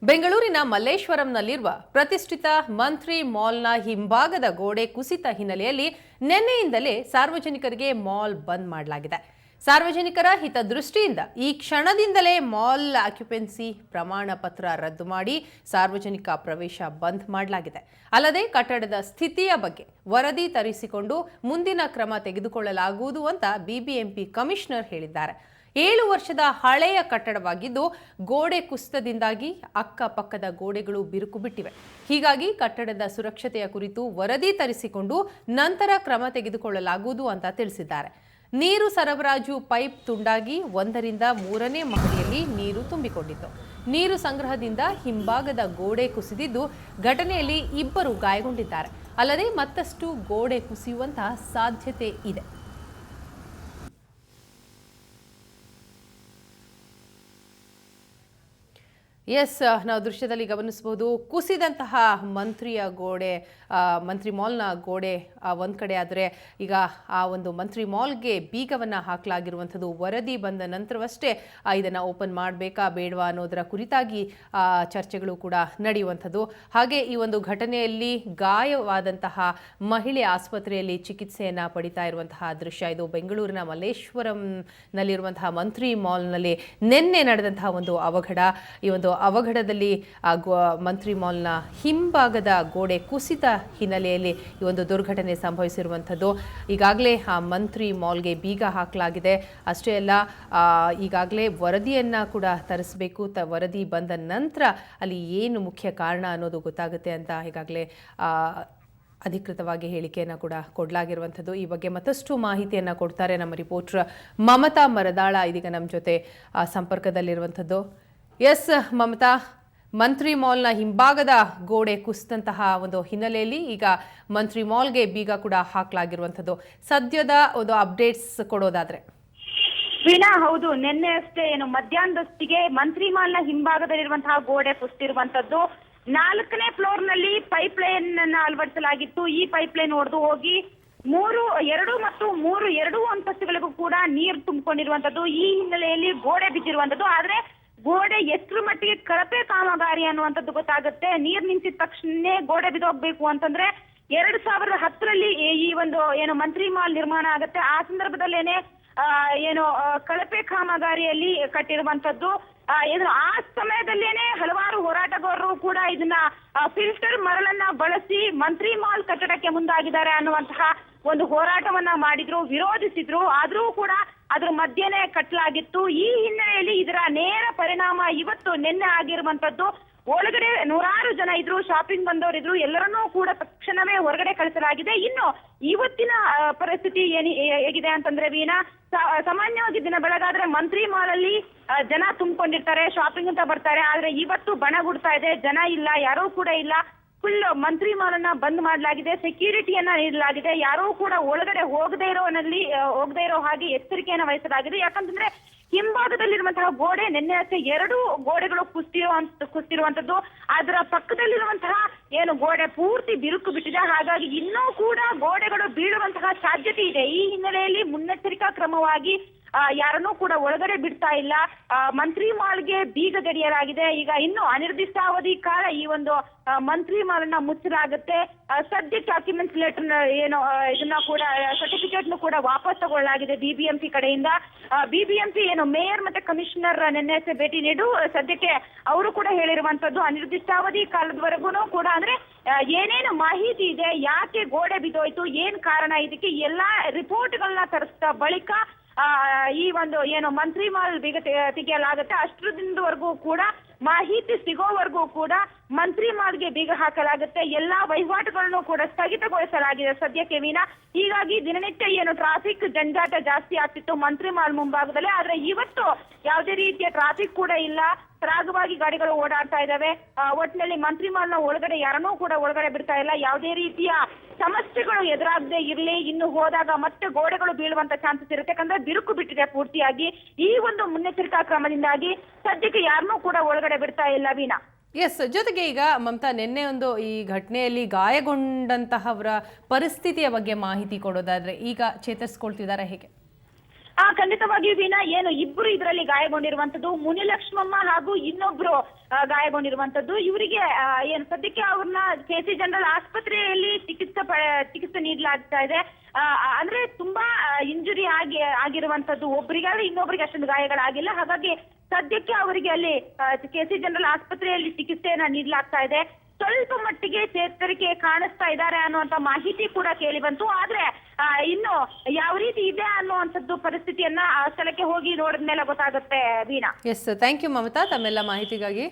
ಬೆಂಗಳೂರಿನ ಮಲ್ಲೇಶ್ವರಂನಲ್ಲಿರುವ ಪ್ರತಿಷ್ಠಿತ ಮಂತ್ರಿ ಮಾಲ್ನ ಹಿಂಭಾಗದ ಗೋಡೆ ಕುಸಿತ ಹಿನ್ನೆಲೆಯಲ್ಲಿ ನಿನ್ನೆಯಿಂದಲೇ ಸಾರ್ವಜನಿಕರಿಗೆ ಮಾಲ್ ಬಂದ್ ಮಾಡಲಾಗಿದೆ. ಸಾರ್ವಜನಿಕರ ಹಿತದೃಷ್ಟಿಯಿಂದ ಈ ಕ್ಷಣದಿಂದಲೇ ಮಾಲ್ ಆಕ್ಯುಪೆನ್ಸಿ ಪ್ರಮಾಣ ಪತ್ರ ರದ್ದು ಮಾಡಿ ಸಾರ್ವಜನಿಕ ಪ್ರವೇಶ ಬಂದ್ ಮಾಡಲಾಗಿದೆ. ಅಲ್ಲದೆ ಕಟ್ಟಡದ ಸ್ಥಿತಿಯ ಬಗ್ಗೆ ವರದಿ ತರಿಸಿಕೊಂಡು ಮುಂದಿನ ಕ್ರಮ ತೆಗೆದುಕೊಳ್ಳಲಾಗುವುದು ಅಂತ ಬಿಬಿಎಂಪಿ ಕಮಿಷನರ್ ಹೇಳಿದ್ದಾರೆ. 7 ವರ್ಷದ ಹಳೆಯ ಕಟ್ಟಡವಾಗಿದ್ದು ಗೋಡೆ ಕುಸಿತದಿಂದಾಗಿ ಅಕ್ಕಪಕ್ಕದ ಗೋಡೆಗಳು ಬಿರುಕು ಬಿಟ್ಟಿವೆ. ಹೀಗಾಗಿ ಕಟ್ಟಡದ ಸುರಕ್ಷತೆಯ ಕುರಿತು ವರದಿ ತರಿಸಿಕೊಂಡು ನಂತರ ಕ್ರಮ ತೆಗೆದುಕೊಳ್ಳಲಾಗುವುದು ಅಂತ ತಿಳಿಸಿದ್ದಾರೆ. ನೀರು ಸರಬರಾಜು ಪೈಪ್ ತುಂಡಾಗಿ 1ರಿಂದ 3ನೇ ಮಹಡಿಯಲ್ಲಿ ನೀರು ತುಂಬಿಕೊಂಡಿತ್ತು. ನೀರು ಸಂಗ್ರಹದಿಂದ ಹಿಂಭಾಗದ ಗೋಡೆ ಕುಸಿದಿದ್ದು ಘಟನೆಯಲ್ಲಿ 2 ಗಾಯಗೊಂಡಿದ್ದಾರೆ. ಅಲ್ಲದೆ ಮತ್ತಷ್ಟು ಗೋಡೆ ಕುಸಿಯುವಂತಹ ಸಾಧ್ಯತೆ ಇದೆ. ನಾವು ದೃಶ್ಯದಲ್ಲಿ ಗಮನಿಸಬಹುದು ಕುಸಿದಂತಹ ಮಂತ್ರಿ ಮಾಲ್ನ ಗೋಡೆ ಒಂದು ಕಡೆ ಆದರೆ ಈಗ ಆ ಒಂದು ಮಂತ್ರಿ ಮಾಲ್ಗೆ ಬೀಗವನ್ನು ಹಾಕಲಾಗಿರುವಂಥದ್ದು ವರದಿ ಬಂದ ನಂತರವಷ್ಟೇ ಇದನ್ನು ಓಪನ್ ಮಾಡಬೇಕಾ ಬೇಡವಾ ಅನ್ನೋದರ ಕುರಿತಾಗಿ ಚರ್ಚೆಗಳು ಕೂಡ ನಡೆಯುವಂಥದ್ದು. ಹಾಗೆ ಈ ಒಂದು ಘಟನೆಯಲ್ಲಿ ಗಾಯವಾದಂತಹ ಮಹಿಳೆ ಆಸ್ಪತ್ರೆಯಲ್ಲಿ ಚಿಕಿತ್ಸೆಯನ್ನು ಪಡಿತಾ ಇರುವಂತಹ ದೃಶ್ಯ ಇದು. ಬೆಂಗಳೂರಿನ ಮಲ್ಲೇಶ್ವರಂನಲ್ಲಿರುವಂತಹ ಮಂತ್ರಿ ಮಾಲ್ನಲ್ಲಿ ನಿನ್ನೆ ನಡೆದಂತಹ ಒಂದು ಅವಘಡ. ಈ ಒಂದು ಅವಘಡದಲ್ಲಿ ಮಂತ್ರಿ ಮಾಲ್ನ ಹಿಂಭಾಗದ ಗೋಡೆ ಕುಸಿತ ಹಿನ್ನೆಲೆಯಲ್ಲಿ ಈ ಒಂದು ದುರ್ಘಟನೆ ಸಂಭವಿಸಿರುವಂಥದ್ದು. ಈಗಾಗಲೇ ಆ ಮಂತ್ರಿ ಮಾಲ್ಗೆ ಬೀಗ ಹಾಕಲಾಗಿದೆ. ಅಷ್ಟೇ ಅಲ್ಲ, ಈಗಾಗಲೇ ವರದಿಯನ್ನು ಕೂಡ ತರಿಸಬೇಕು. ವರದಿ ಬಂದ ನಂತರ ಅಲ್ಲಿ ಏನು ಮುಖ್ಯ ಕಾರಣ ಅನ್ನೋದು ಗೊತ್ತಾಗುತ್ತೆ ಅಂತ ಈಗಾಗಲೇ ಅಧಿಕೃತವಾಗಿ ಹೇಳಿಕೆಯನ್ನು ಕೂಡ ಕೊಡಲಾಗಿರುವಂಥದ್ದು. ಈ ಬಗ್ಗೆ ಮತ್ತಷ್ಟು ಮಾಹಿತಿಯನ್ನು ಕೊಡ್ತಾರೆ ನಮ್ಮ ರಿಪೋರ್ಟರ್ ಮಮತಾ ಮರದಾಳ ಇದೀಗ ನಮ್ಮ ಜೊತೆ ಸಂಪರ್ಕದಲ್ಲಿರುವಂಥದ್ದು. ಮಮತಾ, ಮಂತ್ರಿ ಮಾಲ್ನ ಹಿಂಭಾಗದ ಗೋಡೆ ಕುಸಿದಂತಹ ಒಂದು ಹಿನ್ನೆಲೆಯಲ್ಲಿ ಈಗ ಮಂತ್ರಿ ಮಾಲ್ಗೆ ಬೀಗ ಕೂಡ ಹಾಕಲಾಗಿರುವಂಥದ್ದು. ಸದ್ಯದ ಒಂದು ಅಪ್ಡೇಟ್ಸ್ ಕೊಡೋದಾದ್ರೆ. ವೀಣಾ, ಹೌದು, ನಿನ್ನೆ ಅಷ್ಟೇ ಮಧ್ಯಾಹ್ನದೊತ್ತಿಗೆ ಮಂತ್ರಿ ಮಾಲ್ನ ಹಿಂಭಾಗದಲ್ಲಿರುವಂತಹ ಗೋಡೆ ಕುಸಿದಿರುವಂತದ್ದು. 4ನೇ ಫ್ಲೋರ್ ನಲ್ಲಿ ಪೈಪ್ ಲೈನ್ ಅನ್ನು ಅಳವಡಿಸಲಾಗಿತ್ತು. ಈ ಪೈಪ್ ಲೈನ್ ಒಡೆದು ಹೋಗಿ 2 ಮತ್ತು 3 ಅಂತಸ್ತುಗಳಿಗೂ ಕೂಡ ನೀರು ತುಂಬಿಕೊಂಡಿರುವಂತದ್ದು. ಈ ಹಿನ್ನೆಲೆಯಲ್ಲಿ ಗೋಡೆ ಬಿದ್ದಿರುವಂತದ್ದು. ಆದ್ರೆ ಗೋಡೆ ಎಷ್ಟರ ಮಟ್ಟಿಗೆ ಕಳಪೆ ಕಾಮಗಾರಿ ಅನ್ನುವಂಥದ್ದು ಗೊತ್ತಾಗುತ್ತೆ. ನೀರ್ ನಿಂತಿದ ತಕ್ಷಣ ಗೋಡೆ ಬಿದ್ದೋಗ್ಬೇಕು ಅಂತಂದ್ರೆ 2010ರಲ್ಲಿ ಈ ಒಂದು ಮಂತ್ರಿ ಮಾಲ್ ನಿರ್ಮಾಣ ಆಗುತ್ತೆ. ಆ ಸಂದರ್ಭದಲ್ಲೇನೆ ಕಳಪೆ ಕಾಮಗಾರಿಯಲ್ಲಿ ಕಟ್ಟಿರುವಂತದ್ದು. ಆ ಸಮಯದಲ್ಲೇನೆ ಹಲವಾರು ಹೋರಾಟಗಾರರು ಕೂಡ ಇದನ್ನ ಫಿಲ್ಟರ್ ಮರಳನ್ನ ಬಳಸಿ ಮಂತ್ರಿ ಮಾಲ್ ಕಟ್ಟಡಕ್ಕೆ ಮುಂದಾಗಿದ್ದಾರೆ ಅನ್ನುವಂತಹ ಒಂದು ಹೋರಾಟವನ್ನ ಮಾಡಿದ್ರು, ವಿರೋಧಿಸಿದ್ರು. ಆದ್ರೂ ಕೂಡ ಅದ್ರ ಮಧ್ಯೆನೆ ಕಟ್ಟಲಾಗಿತ್ತು. ಈ ಹಿನ್ನೆಲೆಯಲ್ಲಿ ಇದರ ನೇರ ಪರಿಣಾಮ ಇವತ್ತು ನಿನ್ನೆ ಆಗಿರುವಂತದ್ದು. ಒಳಗಡೆ 100 ಜನ ಇದ್ರು, ಶಾಪಿಂಗ್ ಬಂದವರಿದ್ರು, ಎಲ್ಲರನ್ನೂ ಕೂಡ ತಕ್ಷಣವೇ ಹೊರಗಡೆ ಕಳಿಸಲಾಗಿದೆ. ಇನ್ನು ಇವತ್ತಿನ ಪರಿಸ್ಥಿತಿ ಹೇಗಿದೆ ಅಂತಂದ್ರೆ ವೀಣಾ, ಸಾಮಾನ್ಯವಾಗಿ ದಿನ ಬೆಳಗಾದ್ರೆ ಮಂತ್ರಿ ಮಾಲ್ ಅಲ್ಲಿ ಜನ ತುಂಬಿಕೊಂಡಿರ್ತಾರೆ, ಶಾಪಿಂಗ್ ಅಂತ ಬರ್ತಾರೆ. ಆದ್ರೆ ಇವತ್ತು ಬಣಗುಡ್ತಾ ಇದೆ, ಜನ ಇಲ್ಲ, ಯಾರೂ ಕೂಡ ಇಲ್ಲ. ಫುಲ್ ಮಂತ್ರಿ ಮಾಲ್ ಅನ್ನ ಬಂದ್ ಮಾಡಲಾಗಿದೆ, ಸೆಕ್ಯೂರಿಟಿಯನ್ನ ನೀಡಲಾಗಿದೆ. ಯಾರೂ ಕೂಡ ಒಳಗಡೆ ಹೋಗದೇ ಇರೋ ಹಾಗೆ ಎಚ್ಚರಿಕೆಯನ್ನ ವಹಿಸಲಾಗಿದೆ. ಯಾಕಂತಂದ್ರೆ ಹಿಂಭಾಗದಲ್ಲಿರುವಂತಹ ಗೋಡೆ ನಿನ್ನೆ ಅಷ್ಟೇ 2 ಗೋಡೆಗಳು ಕುಸಿತಿರುವಂತದ್ದು. ಅದರ ಪಕ್ಕದಲ್ಲಿರುವಂತಹ ಗೋಡೆ ಪೂರ್ತಿ ಬಿರುಕು ಬಿಟ್ಟಿದೆ. ಹಾಗಾಗಿ ಇನ್ನೂ ಕೂಡ ಗೋಡೆಗಳು ಬೀಳುವಂತಹ ಸಾಧ್ಯತೆ ಇದೆ. ಈ ಹಿನ್ನೆಲೆಯಲ್ಲಿ ಮುನ್ನೆಚ್ಚರಿಕಾ ಕ್ರಮವಾಗಿ ಯಾರನ್ನೂ ಕೂಡ ಒಳಗಡೆ ಬಿಡ್ತಾ ಇಲ್ಲ. ಮಂತ್ರಿ ಮಾಲ್ಗೆ ಬೀಗ ಗಡಿಯಲಾಗಿದೆ. ಈಗ ಇನ್ನು ಅನಿರ್ದಿಷ್ಟಾವಧಿ ಕಾಲ ಈ ಒಂದು ಮಂತ್ರಿ ಮಾಲ್ ಅನ್ನ ಮುಚ್ಚಲಾಗುತ್ತೆ. ಸದ್ಯಕ್ಕೆ ಡಾಕ್ಯುಮೆಂಟ್ಸ್ ಲೆಟರ್ ಇದನ್ನ ಕೂಡ ಸರ್ಟಿಫಿಕೇಟ್ ಕೂಡ ವಾಪಸ್ ತಗೊಳ್ಳಲಾಗಿದೆ ಬಿಬಿಎಂಪಿ ಕಡೆಯಿಂದ. ಬಿಬಿಎಂಪಿ ಮೇಯರ್ ಮತ್ತೆ ಕಮಿಷನರ್ ನಿನ್ನೆ ಭೇಟಿ ನೀಡು ಸದ್ಯಕ್ಕೆ ಅವರು ಕೂಡ ಹೇಳಿರುವಂತದ್ದು ಅನಿರ್ದಿಷ್ಟಾವಧಿ ಕಾಲದವರೆಗೂ ಕೂಡ ಅಂದ್ರೆ ಏನೇನು ಮಾಹಿತಿ ಇದೆ, ಯಾಕೆ ಗೋಡೆ ಬಿದ್ದೋಯ್ತು, ಏನ್ ಕಾರಣ, ಇದಕ್ಕೆ ಎಲ್ಲಾ ರಿಪೋರ್ಟ್ಗಳನ್ನ ತರಿಸಿದ ಬಳಿಕ ಈ ಒಂದು ಮಂತ್ರಿ ಮಾಲ್ ಬೀಗ ತೆಗೆಯಲಾಗುತ್ತೆ. ಅಷ್ಟರ ದಿನದವರೆಗೂ ಕೂಡ ಮಾಹಿತಿ ಸಿಗೋವರೆಗೂ ಕೂಡ ಮಂತ್ರಿ ಮಾಲ್ಗೆ ಬೀಗ ಹಾಕಲಾಗುತ್ತೆ. ಎಲ್ಲಾ ವಹಿವಾಟುಗಳನ್ನು ಕೂಡ ಸ್ಥಗಿತಗೊಳಿಸಲಾಗಿದೆ ಸದ್ಯಕ್ಕೆ ವೀಣಾ. ಹೀಗಾಗಿ ದಿನನಿತ್ಯ ಟ್ರಾಫಿಕ್ ಜಂಜಾಟ ಜಾಸ್ತಿ ಆಗ್ತಿತ್ತು ಮಂತ್ರಿ ಮಾಲ್ ಮುಂಭಾಗದಲ್ಲಿ. ಆದ್ರೆ ಇವತ್ತು ಯಾವುದೇ ರೀತಿಯ ಟ್ರಾಫಿಕ್ ಕೂಡ ಇಲ್ಲ, ಸರಾಗವಾಗಿ ಗಾಡಿಗಳು ಓಡಾಡ್ತಾ ಇದಾವೆ. ಒಟ್ಟಿನಲ್ಲಿ ಮಂತ್ರಿ ಮಾಲ್ನ ಒಳಗಡೆ ಯಾರನ್ನೂ ಕೂಡ ಒಳಗಡೆ ಬಿಡ್ತಾ ಇಲ್ಲ. ಯಾವುದೇ ರೀತಿಯ ಸಮಸ್ಯೆಗಳು ಎದುರಾಗದೆ ಇರಲಿ. ಇನ್ನು ಹೋದಾಗ ಮತ್ತೆ ಗೋಡೆಗಳು ಬೀಳುವಂತ ಚಾನ್ಸಸ್ ಇರುತ್ತೆ, ಯಾಕಂದ್ರೆ ಬಿರುಕು ಬಿಟ್ಟಿದೆ ಪೂರ್ತಿಯಾಗಿ. ಈ ಒಂದು ಮುನ್ನೆಚ್ಚರಿಕಾ ಕ್ರಮದಿಂದಾಗಿ ಸದ್ಯಕ್ಕೆ ಯಾರನ್ನೂ ಕೂಡ ಒಳಗಡೆ ಬಿಡ್ತಾ ಇಲ್ಲ ವೀಣಾ. ಜೊತೆಗೆ ಈಗ ಮಮತಾ, ನಿನ್ನೆ ಈ ಘಟನೆಯಲ್ಲಿ ಗಾಯಗೊಂಡಂತಹವರ ಪರಿಸ್ಥಿತಿಯ ಬಗ್ಗೆ ಮಾಹಿತಿ ಕೊಡೋದಾದ್ರೆ ಈಗ ಚೇತರಿಸಿಕೊಳ್ತಿದ್ದಾರೆ ಹೇಗೆ? ಖಂಡಿತವಾಗಿಯೂ ವೀಣಾ, ಏನು ಇಬ್ರು ಇದರಲ್ಲಿ ಗಾಯಗೊಂಡಿರುವಂತದ್ದು, ಮುನಿಲಕ್ಷ್ಮಮ್ಮ ಹಾಗೂ ಇನ್ನೊಬ್ರು ಗಾಯಗೊಂಡಿರುವಂತದ್ದು. ಇವರಿಗೆ ಏನು ಸದ್ಯಕ್ಕೆ ಅವ್ರನ್ನ KC ಜನರಲ್ ಆಸ್ಪತ್ರೆಯಲ್ಲಿ ಚಿಕಿತ್ಸೆ ನೀಡಲಾಗ್ತಾ ಇದೆ. ಅಂದ್ರೆ ತುಂಬಾ ಇಂಜುರಿ ಆಗಿರುವಂತದ್ದು ಒಬ್ಬರಿಗಾದ್ರೆ ಇನ್ನೊಬ್ಬರಿಗೆ ಅಷ್ಟೊಂದು ಗಾಯಗಳಾಗಿಲ್ಲ. ಹಾಗಾಗಿ ಸದ್ಯಕ್ಕೆ ಅವರಿಗೆ ಅಲ್ಲಿ KC ಜನರಲ್ ಆಸ್ಪತ್ರೆಯಲ್ಲಿ ಚಿಕಿತ್ಸೆಯನ್ನ ನೀಡಲಾಗ್ತಾ ಇದೆ. ಸ್ವಲ್ಪ ಮಟ್ಟಿಗೆ ಚೇತರಿಕೆ ಕಾಣಿಸ್ತಾ ಇದ್ದಾರೆ ಅನ್ನುವಂತ ಮಾಹಿತಿ ಕೂಡ ಕೇಳಿ ಬಂತು. ಆದ್ರೆ ಇನ್ನು ಯಾವ ರೀತಿ ಇದೆ ಅನ್ನುವಂಥದ್ದು ಪರಿಸ್ಥಿತಿಯನ್ನ ಸ್ಥಳಕ್ಕೆ ಹೋಗಿ ನೋಡಿದ್ಮೇಲೆ ಗೊತ್ತಾಗುತ್ತೆ Veena. Yes, thank you Mamata ತಮ್ಮೆಲ್ಲ ಮಾಹಿತಿಗಾಗಿ.